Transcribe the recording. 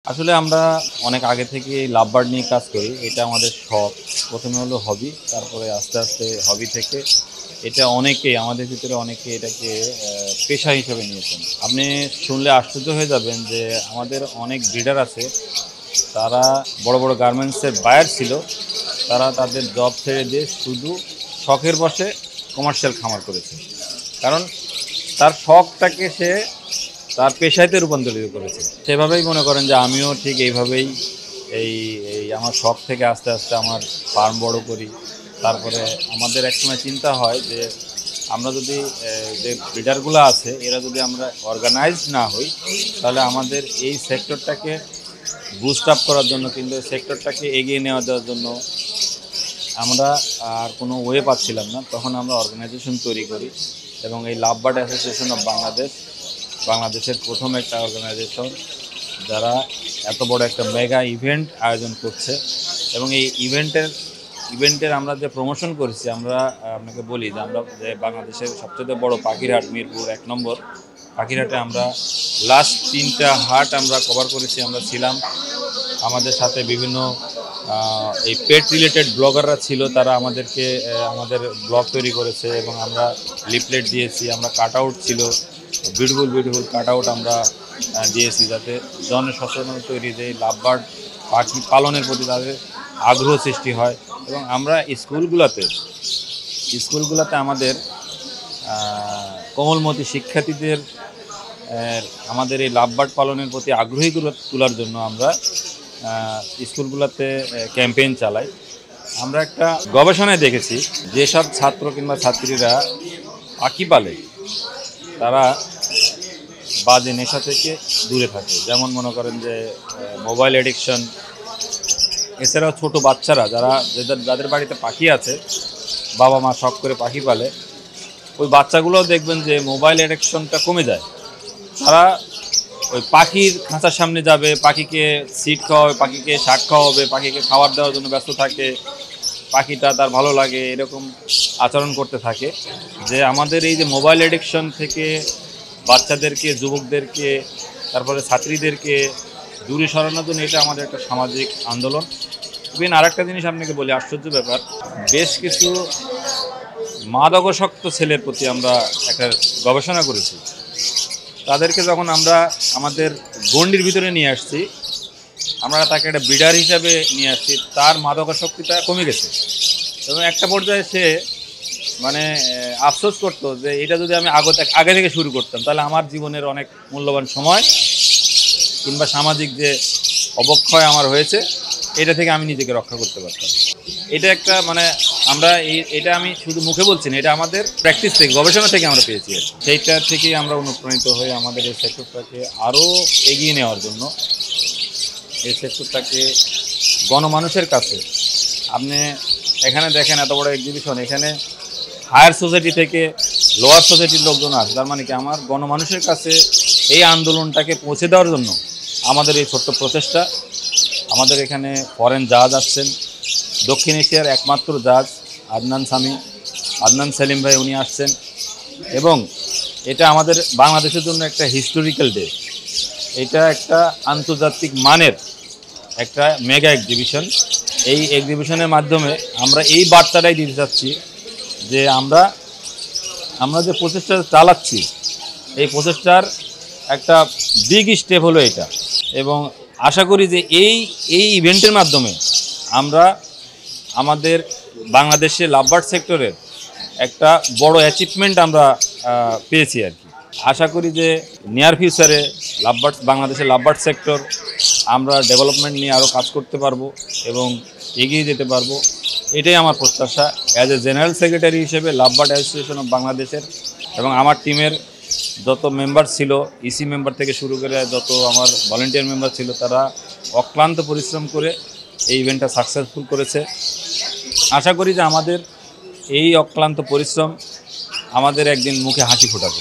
আসলে আমরা অনেক আগে থেকে লাভ বার্ড নিয়ে কাজ করি। এটা আমাদের শখ। ১ম এ হলো হবি, তারপরে আস্তে, আস্তে হবি থেকে এটা অনেকেই আমাদের ভিতরে অনেকে এটাকে পেশা হিসেবে নিয়েছেন। আপনি শুনলে আশ্চর্য হয়ে যাবেন যে আমাদের অনেক ব্রিডার আছে, তারা বড়, বড় গার্মেন্টসের বায়ার ছিল। তারা তাদের জব ছেড়ে দিয়ে শুধু শখের বশে কমার্শিয়াল খামার করেছে। কারণ তার শখটাকে সে তার পেশায়তে রূপান্তরিত করেছে। সেভাবেই মনে করেন যে আমিও ঠিক এইভাবেই এই এই আমার শখ থেকে আস্তে, আস্তে আমার ফার্ম বড় করি। তারপরে আমাদের একসময় চিন্তা হয় যে আমরা যদি যে ব্রিডারগুলো আছে এরা যদি আমরা অর্গানাইজড না হই, তাহলে আমাদের এই সেক্টরটাকে বুস্ট আপ করার জন্য কিন্তু এই সেক্টরটাকে এগিয়ে নেওয়া দেওয়ার জন্য আমরা আর কোনো ওয়ে পাচ্ছিলাম না। তখন আমরা অর্গানাইজেশন তৈরি করি এবং এই লাভ বার্ড অ্যাসোসিয়েশন অফ বাংলাদেশের প্রথম একটা অর্গানাইজেশন যারা এত বড় একটা মেগা ইভেন্ট আয়োজন করছে। এবং এই ইভেন্টের আমরা যে প্রমোশন করেছি, আমরা আপনাকে বলি যে আমরা যে বাংলাদেশের সবচেয়ে বড় পাখির হাট মিরপুর ১ নম্বর পাখির হাটে আমরা লাস্ট ৩টা হাট আমরা কভার করেছি। আমরা ছিলাম, আমাদের সাথে বিভিন্ন এই পেট রিলেটেড ব্লগাররা ছিল, তারা আমাদেরকে আমাদের ব্লগ তৈরি করেছে এবং আমরা লিফলেট দিয়েছি, আমরা কাট আউট ছিল, বিউটিফুল কাট আউট আমরা দিয়েছি, যাতে জনসচেতনতা তৈরি, যে লাভ বার্ড পাখি পালনের প্রতি তাদের আগ্রহ সৃষ্টি হয়। এবং আমরা স্কুলগুলোতে আমাদের কোমলমতি শিক্ষার্থীদের আমাদের এই লাভ বার্ড পালনের প্রতি আগ্রহী তোলার জন্য আমরা স্কুলগুলোতে ক্যাম্পেইন চালাই। আমরা একটা গবেষণায় দেখেছি যেসব ছাত্র কিংবা ছাত্রীরা পাখি পালে তারা বাজে নেশা থেকে দূরে থাকে। যেমন মনে করেন যে মোবাইল অ্যাডিকশন, এছাড়াও ছোট বাচ্চারা যাদের বাড়িতে পাখি আছে, বাবা মা শখ করে পাখি পালে, ওই বাচ্চাগুলোও দেখবেন যে মোবাইল অ্যাডিকশনটা কমে যায়। তারা ওই পাখির খাঁচার সামনে যাবে, পাখিকে সিড খাওয়াবে, পাখিকে শাক খাওয়াবে, পাখিকে খাবার দেওয়ার জন্য ব্যস্ত থাকে, পাখিটা তার ভালো লাগে এরকম আচরণ করতে থাকে। যে আমাদের এই যে মোবাইল অ্যাডিকশন থেকে বাচ্চাদেরকে, যুবকদেরকে, তারপরে ছাত্রীদেরকে দূরে সরানোর জন্য এটা আমাদের একটা সামাজিক আন্দোলন। ইভেন আরেকটা জিনিস আপনাকে বলি, আশ্চর্য ব্যাপার, বেশ কিছু মাদকাসক্ত ছেলের প্রতি আমরা একটা গবেষণা করেছি। তাদেরকে যখন আমরা আমাদের গণ্ডির ভিতরে নিয়ে আসছি, আমরা তাকে একটা ব্রিডার হিসাবে নিয়ে আসছি, তার মাদকাসক্তিটা কমে গেছে। এবং একটা পর্যায়ে সে মানে আফসোস করতো যে এটা যদি আমি আগে থেকে শুরু করতাম, তাহলে আমার জীবনের অনেক মূল্যবান সময় কিংবা সামাজিক যে অবক্ষয় আমার হয়েছে, এটা থেকে আমি নিজেকে রক্ষা করতে পারতাম। এটা একটা মানে আমরা এটা আমি শুধু মুখে বলছি না, এটা আমাদের প্র্যাকটিস থেকে, গবেষণা থেকে আমরা পেয়েছি। সেইটা থেকেই আমরা অনুপ্রাণিত হয়ে আমাদের এই সেক্টরটাকে আরও এগিয়ে নেওয়ার জন্য, এই সেক্টরটাকে গণমানুষের কাছে, আপনি এখানে দেখেন এত বড় এক্সিবিশন, এখানে হায়ার সোসাইটি থেকে লোয়ার সোসাইটির লোকজন আসে। তার মানে কি, আমার গণমানুষের কাছে এই আন্দোলনটাকে পৌঁছে দেওয়ার জন্য আমাদের এই ছোট্ট প্রচেষ্টা। আমাদের এখানে ফরেন জাজ আসছেন, দক্ষিণ এশিয়ার একমাত্র জাজ আদনান সেলিম ভাই, উনি আসছেন। এবং এটা আমাদের বাংলাদেশের জন্য একটা হিস্টোরিক্যাল ডে। এটা একটা আন্তর্জাতিক মানের একটা মেগা এক্সিবিশন। এই এক্সিবিশনের মাধ্যমে আমরা এই বার্তাটাই দিতে চাচ্ছি যে আমরা যে প্রচেষ্টা চালাচ্ছি, এই প্রচেষ্টার একটা বিগ স্টেপ হলো এটা। এবং আশা করি যে এই ইভেন্টের মাধ্যমে আমরা আমাদের বাংলাদেশে লাভ বার্ড সেক্টরের একটা বড় অ্যাচিভমেন্ট আমরা পেয়েছি আর কি। আশা করি যে নিয়ার ফিউচারে বাংলাদেশের লাভ বার্ড সেক্টর আমরা ডেভেলপমেন্ট নিয়ে আরও কাজ করতে পারবো এবং এগিয়ে যেতে পারবো, এটাই আমার প্রত্যাশা। অ্যাজ এ জেনারেল সেক্রেটারি হিসেবে লাভ বার্ড অ্যাসোসিয়েশন অফ বাংলাদেশের এবং আমার টিমের যত মেম্বার ছিল, ইসি মেম্বার থেকে শুরু করে যত আমার ভলেন্টিয়ার মেম্বার ছিল, তারা অক্লান্ত পরিশ্রম করে এই ইভেন্টটা সাকসেসফুল করেছে। আশা করি যে আমাদের এই অক্লান্ত পরিশ্রম আমাদের একদিন মুখে হাসি ফোটাবে।